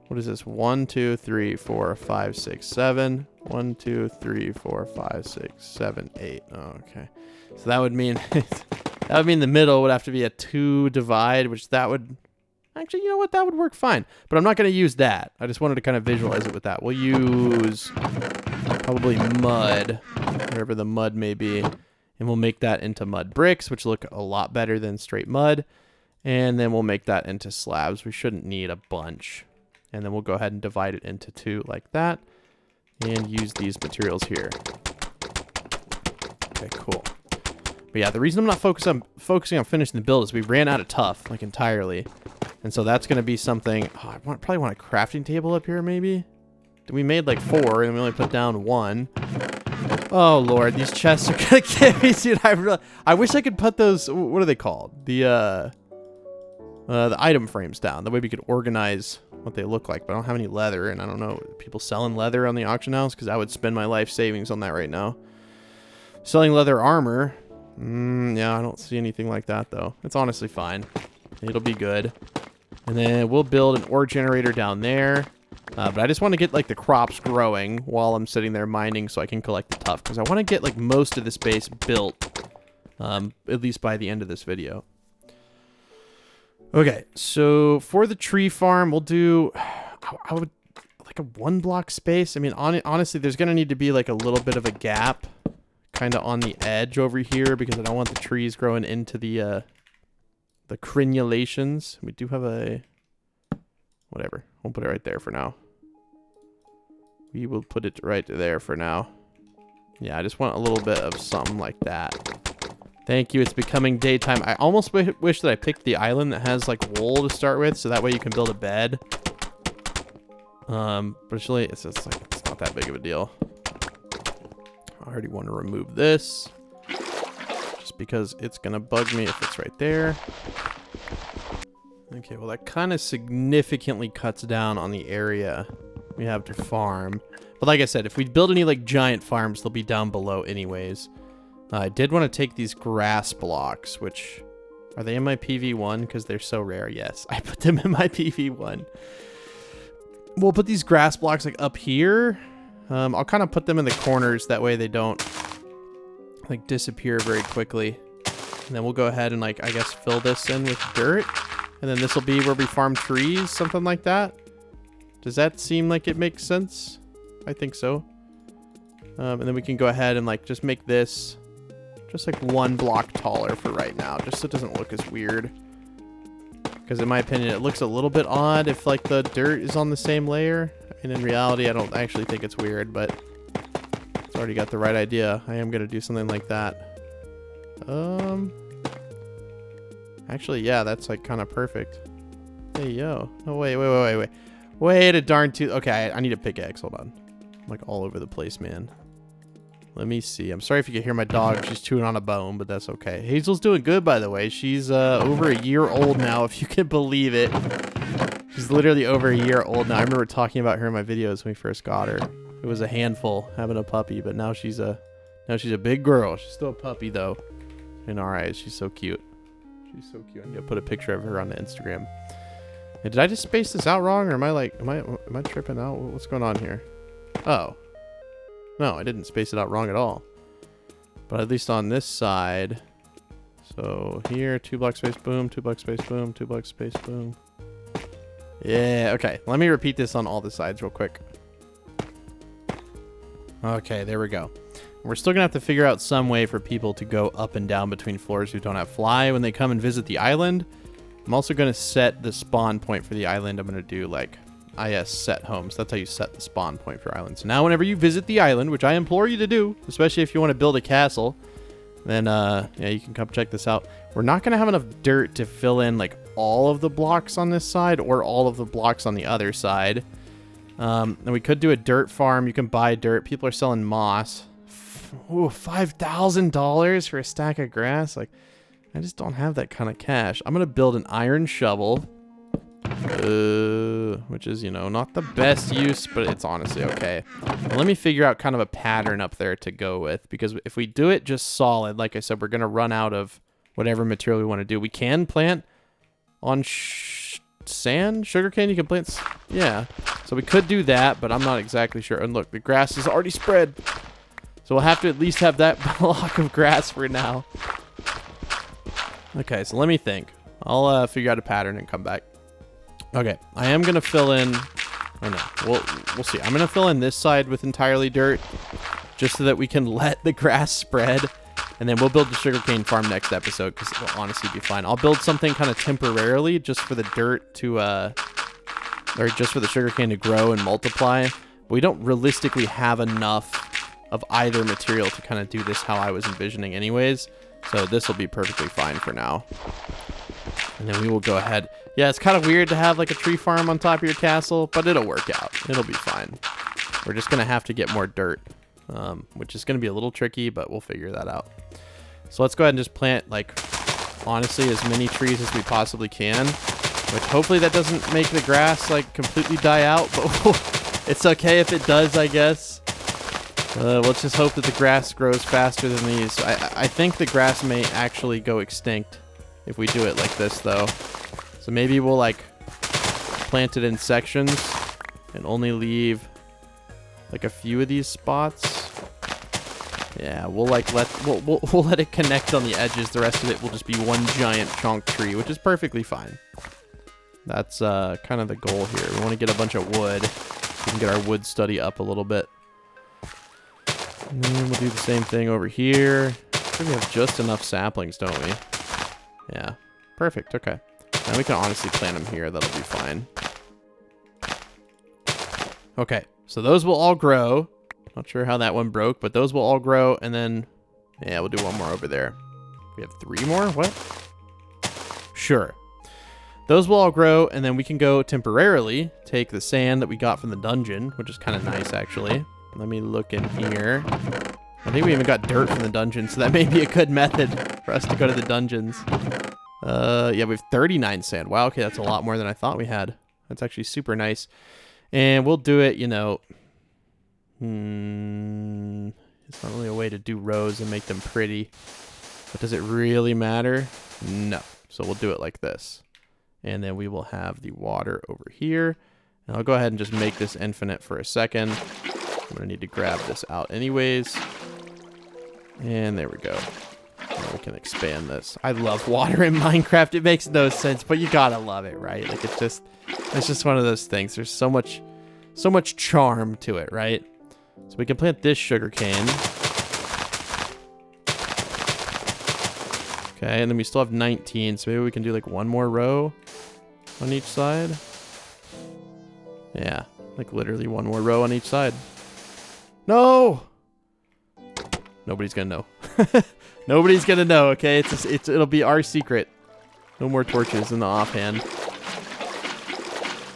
What is this? 1, 2, 3, 4, 5, 6, 7. 1, 2, 3, 4, 5, 6, 7, 8. Oh, okay. So that would mean the middle would have to be a 2 divide, which that would actually, you know what? That would work fine. But I'm not going to use that. I just wanted to kind of visualize it with that. We'll use probably mud, whatever the mud may be, and we'll make that into mud bricks, which look a lot better than straight mud. And then we'll make that into slabs. We shouldn't need a bunch. And then we'll go ahead and divide it into 2 like that. And use these materials here. Okay, cool. But yeah, the reason I'm not focusing on finishing the build is we ran out of tough, like entirely. And so that's going to be something... Oh, I probably want a crafting table up here, maybe? We made like 4, and we only put down 1. Oh, Lord, these chests are going to get me, dude. I wish I could put those... What are they called? The item frames down. That way we could organize what they look like. But I don't have any leather, and I don't know people selling leather on the auction house, because I would spend my life savings on that right now. Selling leather armor... yeah, I don't see anything like that, though. It's honestly fine. It'll be good. And then we'll build an ore generator down there. But I just want to get, like, the crops growing while I'm sitting there mining so I can collect the tuff. Because I want to get, like, most of this base built, at least by the end of this video. Okay, so for the tree farm, we'll do... I would... Like, a 1-block space. I mean, honestly, there's going to need to be, like, a little bit of a gap kind of on the edge over here because I don't want the trees growing into the crenulations. We do have a... Whatever. We'll put it right there for now. We will put it right there for now. Yeah, I just want a little bit of something like that. Thank you. It's becoming daytime. I almost wish that I picked the island that has like wool to start with, so that way you can build a bed. But actually, it's not that big of a deal. I already want to remove this, just because it's gonna bug me if it's right there. Okay, well that kind of significantly cuts down on the area we have to farm. But like I said, if we build any like giant farms, they'll be down below anyways. I did want to take these grass blocks, which, are they in my PV1? Because they're so rare. Yes, I put them in my PV1. We'll put these grass blocks like up here. I'll kind of put them in the corners. That way they don't like disappear very quickly. And then we'll go ahead and like, I guess, fill this in with dirt. And then this will be where we farm trees, something like that. Does that seem like it makes sense? I think so. And then we can go ahead and like just make this just like 1 block taller for right now, just so it doesn't look as weird. Because in my opinion, it looks a little bit odd if like the dirt is on the same layer. And in reality, I don't actually think it's weird, but it's already got the right idea. I am gonna do something like that. Actually, yeah, that's like kind of perfect. Hey, yo. Oh, wait. Wait a darn tooth. Okay, I need a pickaxe. Hold on. I'm like all over the place, man. Let me see. I'm sorry if you can hear my dog. She's chewing on a bone, but that's okay. Hazel's doing good, by the way. She's over a year old now, if you can believe it. She's literally over a year old now. I remember talking about her in my videos when we first got her. It was a handful having a puppy, but now she's a big girl. She's still a puppy though. In our eyes, she's so cute. She's so cute. I'm gonna put a picture of her on the Instagram. Hey, did I just space this out wrong, or am I tripping out? What's going on here? Oh. No, I didn't space it out wrong at all. But at least on this side. So here, 2 block space, boom, 2 block space, boom, 2 block space, boom. Yeah, okay. Let me repeat this on all the sides real quick. Okay, there we go. We're still gonna have to figure out some way for people to go up and down between floors who don't have fly when they come and visit the island. I'm also gonna set the spawn point for the island. I'm gonna do like IS set homes. That's how you set the spawn point for islands. So now whenever you visit the island, which I implore you to do, especially if you want to build a castle, then yeah, you can come check this out. We're not going to have enough dirt to fill in like all of the blocks on this side or all of the blocks on the other side. And we could do a dirt farm. You can buy dirt. People are selling moss. Ooh, $5,000 for a stack of grass. Like, I just don't have that kind of cash. I'm going to build an iron shovel. Which is, you know, not the best use, but it's honestly okay. Well, let me figure out kind of a pattern up there to go with, because if we do it just solid, like I said, we're going to run out of whatever material we want to do. We can plant on sand, sugarcane, you can plant, yeah. So we could do that, but I'm not exactly sure. And look, the grass is already spread. So we'll have to at least have that block of grass for now. Okay, so let me think. I'll figure out a pattern and come back. Okay, I am going to fill in... Oh, no. We'll see. I'm going to fill in this side with entirely dirt, just so that we can let the grass spread. And then we'll build the sugarcane farm next episode, because it'll honestly be fine. I'll build something kind of temporarily, just for the dirt to... or just for the sugarcane to grow and multiply. But we don't realistically have enough of either material to kind of do this how I was envisioning anyways. So this will be perfectly fine for now. And then we will go ahead. Yeah, it's kind of weird to have like a tree farm on top of your castle, but it'll work out. It'll be fine. We're just going to have to get more dirt, which is going to be a little tricky, but we'll figure that out. So let's go ahead and just plant, like, honestly, as many trees as we possibly can, which hopefully that doesn't make the grass, like, completely die out, but it's okay if it does, I guess. Let's just hope that the grass grows faster than these. I think the grass may actually go extinct if we do it like this, though. So maybe we'll like plant it in sections and only leave like a few of these spots. Yeah, we'll like we'll let it connect on the edges. The rest of it will just be one giant chunk tree, which is perfectly fine. That's kind of the goal here. We want to get a bunch of wood. We can get our wood study up a little bit. And then we'll do the same thing over here. I think we have just enough saplings, don't we? Yeah, perfect. Okay. Now we can honestly plant them here. That'll be fine. Okay, so those will all grow. Not sure how that one broke, but those will all grow. And then, yeah, we'll do one more over there. We have 3 more? What? Sure. Those will all grow, and then we can go temporarily take the sand that we got from the dungeon, which is kind of nice, actually. Let me look in here. I think we even got dirt from the dungeon, so that may be a good method for us to go to the dungeons. Yeah, we have 39 sand. Wow, okay, that's a lot more than I thought we had. That's actually super nice. And we'll do it, you know... it's not really a way to do rows and make them pretty. But does it really matter? No. So we'll do it like this. And then we will have the water over here. And I'll go ahead and just make this infinite for a second. I'm going to need to grab this out anyways. And there we go. Now we can expand this. I love water in Minecraft. It makes no sense, but you gotta love it, right? Like it's just one of those things. There's so much charm to it, right? So we can plant this sugar cane. Okay, and then we still have 19, so maybe we can do like 1 more row on each side. Yeah, like literally 1 more row on each side. No! Nobody's gonna know. Nobody's gonna know, okay? It'll be our secret. No more torches in the offhand.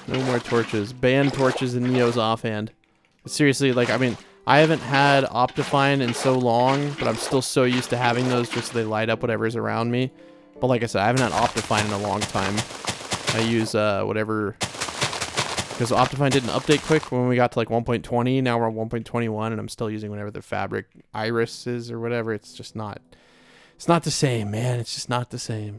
No more torches. Ban torches in Neo's offhand. Seriously, like, I mean, I haven't had Optifine in so long, but I'm still so used to having those just so they light up whatever's around me. But like I said, I haven't had Optifine in a long time. I use whatever... Because Optifine didn't update quick when we got to like 1.20. Now we're on 1.21, and I'm still using whatever the fabric iris is or whatever. It's just not... It's not the same, man. It's just not the same.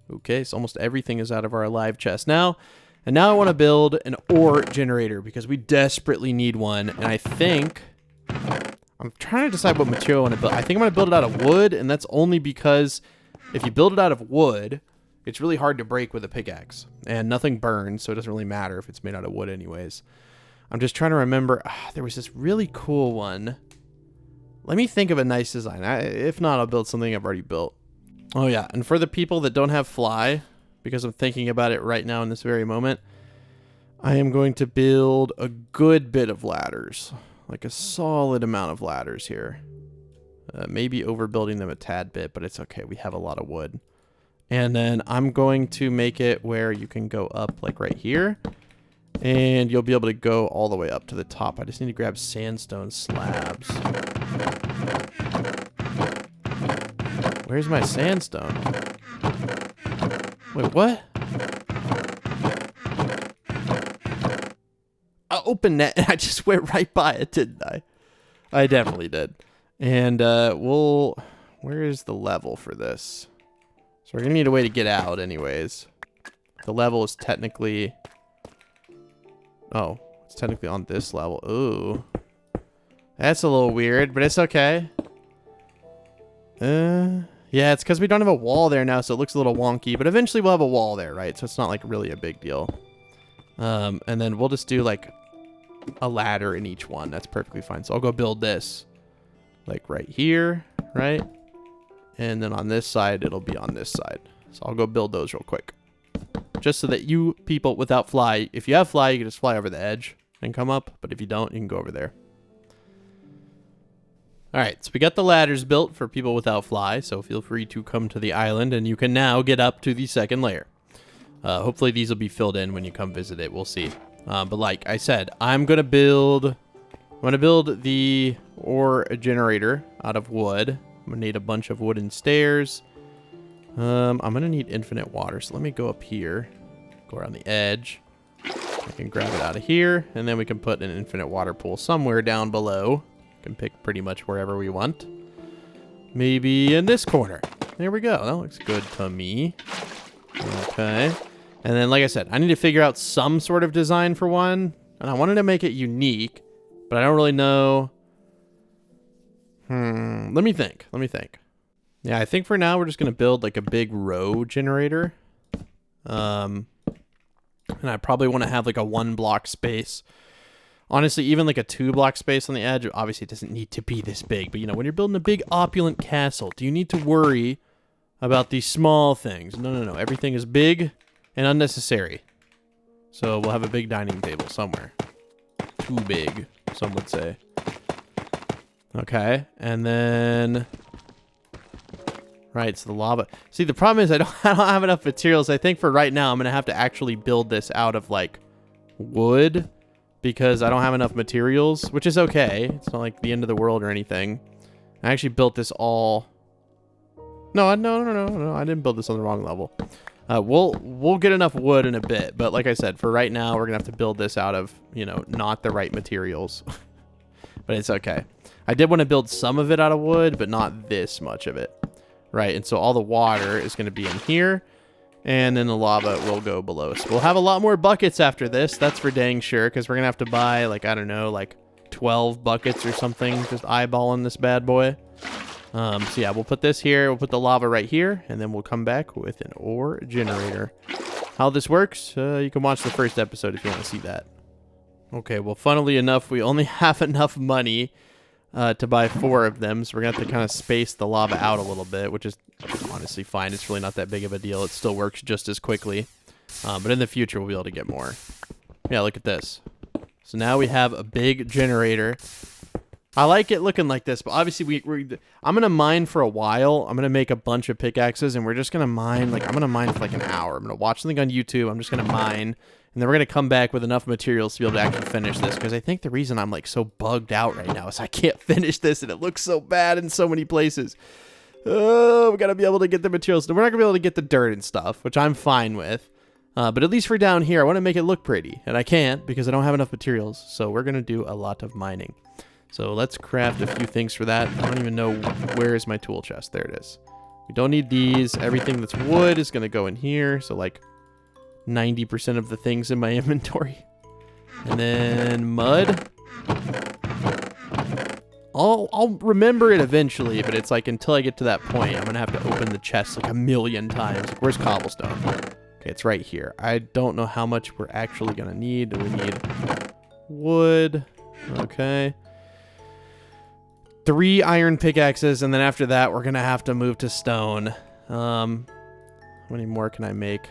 Okay, so almost everything is out of our alive chest now. And now I want to build an ore generator because we desperately need one. And I think... I'm trying to decide what material I want to build. I think I'm going to build it out of wood, and that's only because if you build it out of wood... It's really hard to break with a pickaxe, and nothing burns, so it doesn't really matter if it's made out of wood anyways. I'm just trying to remember. There was this really cool one. Let me think of a nice design. If not, I'll build something I've already built. Oh yeah, and for the people that don't have fly, because I'm thinking about it right now in this very moment, I am going to build a good bit of ladders. Like a solid amount of ladders here. Maybe overbuilding them a tad bit, but it's okay. We have a lot of wood. And then I'm going to make it where you can go up like right here. And you'll be able to go all the way up to the top. I just need to grab sandstone slabs. Where's my sandstone? Wait, what? I opened that and I just went right by it, didn't I? I definitely did. And where is the level for this? So we're going to need a way to get out anyways. The level is technically... Oh, it's technically on this level. Ooh. That's a little weird, but it's okay. Yeah, it's because we don't have a wall there now, so it looks a little wonky. But eventually we'll have a wall there, right? So it's not like really a big deal. And then we'll just do like a ladder in each one. That's perfectly fine. So I'll go build this. Like right here, right? And then on this side, it'll be on this side. So I'll go build those real quick. Just so that you people without fly, if you have fly, you can just fly over the edge and come up. But if you don't, you can go over there. All right, so we got the ladders built for people without fly. So feel free to come to the island and you can now get up to the second layer. Hopefully these will be filled in when you come visit it. We'll see. But like I said, I'm going to build the ore generator out of wood. I'm going to need a bunch of wooden stairs. I'm going to need infinite water. So let me go up here. Go around the edge. I can grab it out of here. And then we can put an infinite water pool somewhere down below. Can pick pretty much wherever we want. Maybe in this corner. There we go. That looks good to me. Okay. And then, like I said, I need to figure out some sort of design for one. And I wanted to make it unique. But I don't really know... Let me think. Yeah, I think for now we're just going to build like a big row generator. And I probably want to have like a 1 block space. Honestly, even like a 2 block space on the edge. Obviously, it doesn't need to be this big. But, you know, when you're building a big opulent castle, do you need to worry about these small things? No. Everything is big and unnecessary. So we'll have a big dining table somewhere. Too big, some would say. Okay, and then Right, so the lava. See, the problem is I don't have enough materials. I think for right now I'm gonna have to actually build this out of like wood because I don't have enough materials, which is okay. It's not like the end of the world or anything. I actually built this all. No, I didn't build this on the wrong level. We'll get enough wood in a bit, but like I said, for right now we're gonna have to build this out of, you know, not the right materials. But it's okay. I did want to build some of it out of wood, but not this much of it. Right, and so all the water is going to be in here, and then the lava will go below. So we'll have a lot more buckets after this, that's for dang sure, because we're going to have to buy, like, I don't know, like 12 buckets or something, just eyeballing this bad boy. So yeah, we'll put this here, we'll put the lava right here, and then we'll come back with an ore generator. How this works, you can watch the first episode if you want to see that. Okay, well, funnily enough, we only have enough money to buy 4 of them, so we're going to have to kind of space the lava out a little bit, which is honestly fine. It's really not that big of a deal. It still works just as quickly, but in the future, we'll be able to get more. Yeah, look at this. So now we have a big generator. I like it looking like this, but obviously I'm going to mine for a while. I'm going to make a bunch of pickaxes, and we're just going to mine, like, I'm going to mine for like an hour. I'm going to watch something on YouTube. I'm just going to mine. And then we're going to come back with enough materials to be able to actually finish this. Because I think the reason I'm like so bugged out right now is I can't finish this. And it looks so bad in so many places. Oh, we got to be able to get the materials. We're not going to be able to get the dirt and stuff, which I'm fine with. But at least for down here, I want to make it look pretty. And I can't because I don't have enough materials. So we're going to do a lot of mining. So let's craft a few things for that. I don't even know where is my tool chest. There it is. We don't need these. Everything that's wood is going to go in here. So like 90% of the things in my inventory. And then mud. I'll remember it eventually, but it's like until I get to that point, I'm going to have to open the chest like a million times. Like, where's cobblestone? Okay, it's right here. I don't know how much we're actually going to need. We need wood. Okay. 3 iron pickaxes, and then after that, we're going to have to move to stone. How many more can I make?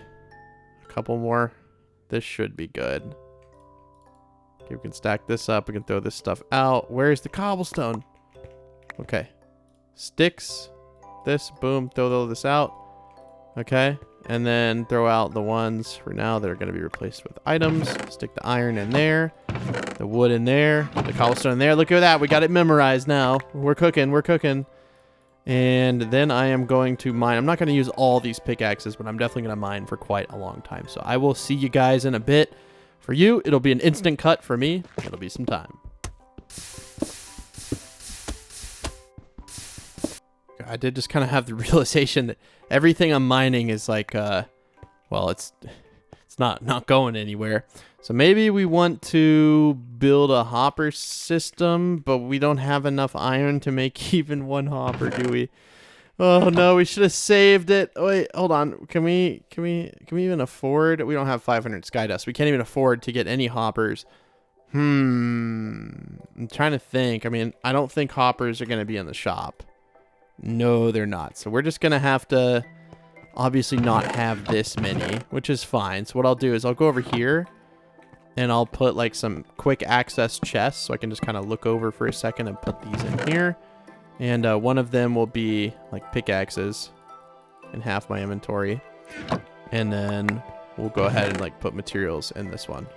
Couple more. This should be good. Okay, we can stack this up. We can throw this stuff out. Where's the cobblestone? Okay. Sticks. This. Boom. Throw all this out. Okay. And then throw out the ones for now that are going to be replaced with items. Stick the iron in there. The wood in there. The cobblestone in there. Look at that. We got it memorized now. We're cooking. We're cooking. And then I am going to mine. I'm not going to use all these pickaxes, but I'm definitely going to mine for quite a long time. So I will see you guys in a bit. For you, it'll be an instant cut. For me, it'll be some time. I did just kind of have the realization that everything I'm mining is like, well, it's not going anywhere. So maybe we want to build a hopper system, but we don't have enough iron to make even one hopper, do we? Oh no, we should have saved it. Oh, wait, hold on. Can we even afford? We don't have 500 sky dust. We can't even afford to get any hoppers. I'm trying to think. I mean, I don't think hoppers are going to be in the shop. No, they're not. So we're just going to have to obviously not have this many, which is fine. So what I'll do is I'll go over here and I'll put like some quick access chests so I can just kind of look over for a second and put these in here. And one of them will be like pickaxes in half my inventory. And then we'll go ahead and like put materials in this one.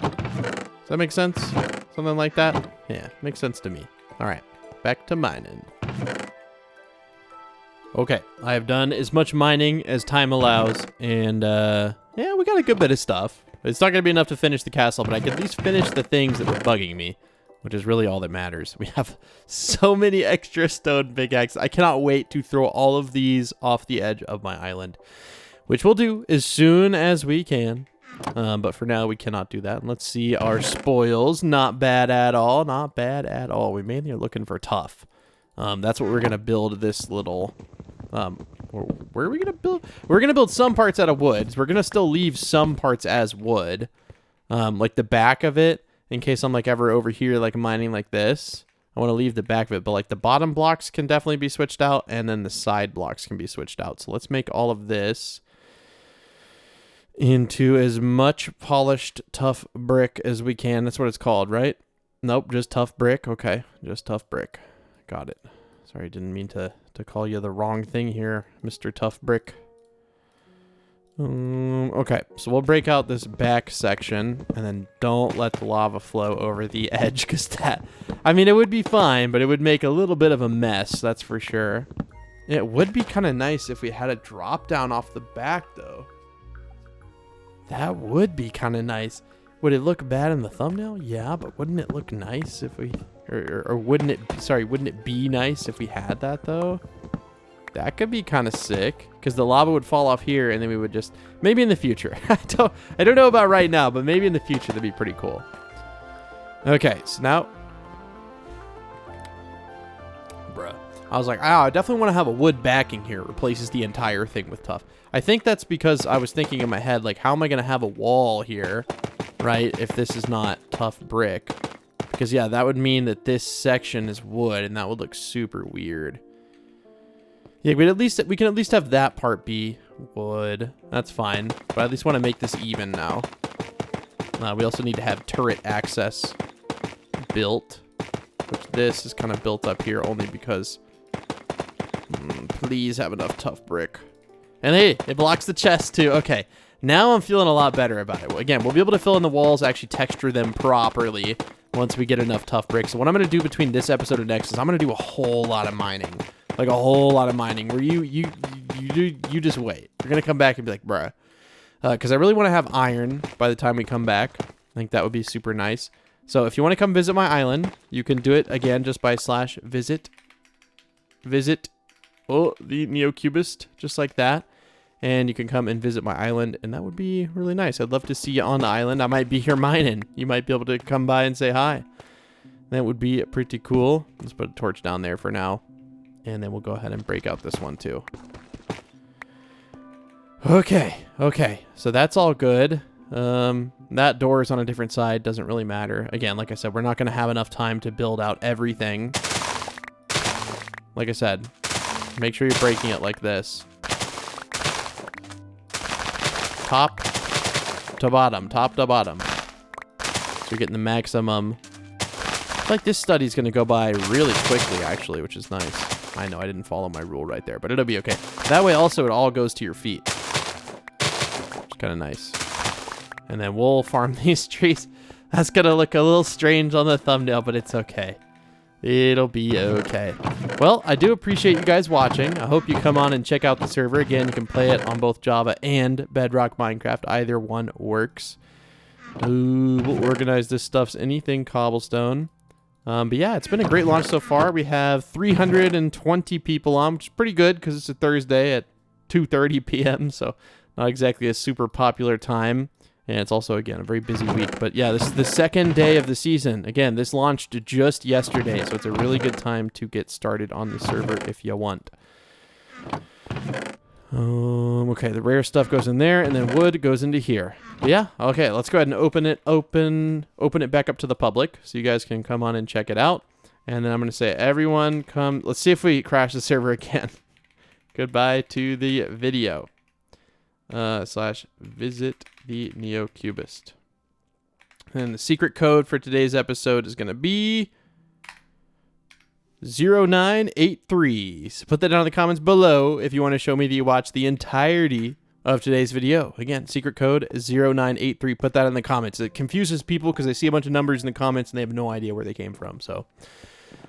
Does that make sense? Something like that? Yeah, makes sense to me. All right, back to mining. Okay, I have done as much mining as time allows. And yeah, we got a good bit of stuff. It's not going to be enough to finish the castle, but I can at least finish the things that were bugging me, which is really all that matters. We have so many extra stone pickaxes. I cannot wait to throw all of these off the edge of my island, which we'll do as soon as we can. But for now, we cannot do that. And let's see our spoils. Not bad at all. Not bad at all. We mainly are looking for tough. That's what we're going to build this little... where are we going to build? We're going to build some parts out of wood. We're going to still leave some parts as wood. Like the back of it, in case I'm like ever over here like mining like this. I want to leave the back of it, but like the bottom blocks can definitely be switched out, and then the side blocks can be switched out. So let's make all of this into as much polished tough brick as we can. That's what it's called, right? Nope, just tough brick. Okay, just tough brick. Got it. Sorry, didn't mean to call you the wrong thing here, Mr. Tough Brick. Okay, so we'll break out this back section, and then don't let the lava flow over the edge, because that... I mean, it would be fine, but it would make a little bit of a mess, that's for sure. It would be kind of nice if we had a drop down off the back, though. That would be kind of nice. Would it look bad in the thumbnail? Yeah, but wouldn't it look nice if we... Or wouldn't it... Sorry, wouldn't it be nice if we had that, though? That could be kind of sick, because the lava would fall off here, and then we would just... Maybe in the future. I don't know about right now, but maybe in the future that'd be pretty cool. Okay, so now... Bruh. I was like, I definitely want to have a wood backing here. It replaces the entire thing with tough. I think that's because I was thinking in my head, like, how am I going to have a wall here, right, if this is not tough brick? Because, yeah, that would mean that this section is wood, and that would look super weird. Yeah, we can at least have that part be wood. That's fine. But I at least want to make this even now. We also need to have turret access built. Which this is kind of built up here only because... please have enough tough brick. And hey, it blocks the chest too. Okay, now I'm feeling a lot better about it. Again, we'll be able to fill in the walls, actually texture them properly once we get enough tough brick. So what I'm going to do between this episode and next is I'm going to do a whole lot of mining. Like a whole lot of mining where you just wait. You're going to come back and be like, bruh. Because I really want to have iron by the time we come back. I think that would be super nice. So if you want to come visit my island, you can do it again just by /visit. Visit. Oh, the Neocubist. Just like that. And you can come and visit my island, and that would be really nice. I'd love to see you on the island. I might be here mining. You might be able to come by and say hi. That would be pretty cool. Let's put a torch down there for now. And then we'll go ahead and break out this one too. Okay. So that's all good. That door is on a different side. Doesn't really matter. Again, like I said, we're not going to have enough time to build out everything. Like I said, make sure you're breaking it like this. Top to bottom. So you're getting the maximum. I feel like this study is going to go by really quickly, actually, which is nice. I know I didn't follow my rule right there, but it'll be okay. That way, also, it all goes to your feet. It's kind of nice. And then we'll farm these trees. That's going to look a little strange on the thumbnail, but it's okay. It'll be okay. Well, I do appreciate you guys watching. I hope you come on and check out the server. Again, you can play it on both Java and Bedrock Minecraft. Either one works. Ooh, we'll organize this stuff's anything cobblestone. But yeah, it's been a great launch so far. We have 320 people on, which is pretty good because it's a Thursday at 2:30 p.m. So not exactly a super popular time. And it's also, again, a very busy week. But yeah, this is the second day of the season. Again, this launched just yesterday, so it's a really good time to get started on the server if you want. Okay, the rare stuff goes in there, and then wood goes into here. But yeah, okay, let's go ahead and open it back up to the public, so you guys can come on and check it out. And then I'm going to say, everyone come. Let's see if we crash the server again. Goodbye to the video. /visit the Neocubist. And the secret code for today's episode is going to be 0983. So put that down in the comments below if you want to show me that you watched the entirety of today's video. Again, secret code 0983. Put that in the comments. It confuses people because they see a bunch of numbers in the comments and they have no idea where they came from. So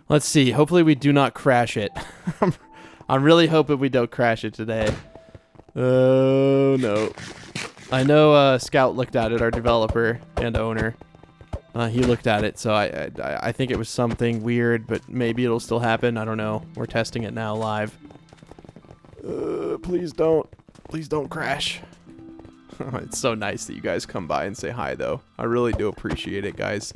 let's see. Hopefully we do not crash it. I'm really hoping we don't crash it today. Oh, no. I know Scout looked at it, our developer and owner. He looked at it, so I think it was something weird, but maybe it'll still happen. I don't know. We're testing it now live. Please don't crash. It's so nice that you guys come by and say hi, though. I really do appreciate it, guys.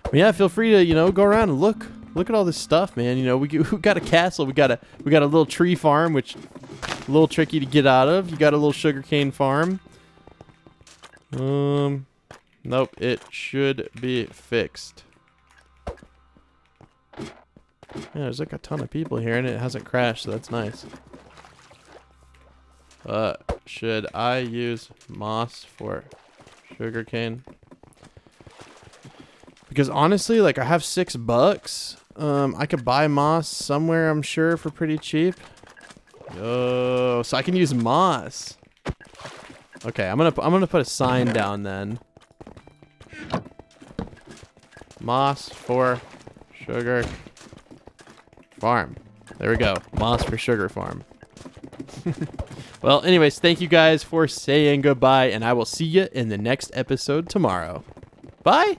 But yeah, feel free to, go around and look at all this stuff, man. We got a castle. We got a little tree farm, which a little tricky to get out of. You got a little sugarcane farm. Nope, it should be fixed. Yeah, there's like a ton of people here, and it hasn't crashed, so that's nice. Should I use moss for sugarcane? Because honestly, like, I have $6, I could buy moss somewhere, I'm sure, for pretty cheap. Oh, so I can use moss. Okay, I'm gonna put a sign down then. Moss for sugar farm. There we go. Moss for sugar farm. Well, anyways, thank you guys for saying goodbye, and I will see you in the next episode tomorrow. Bye!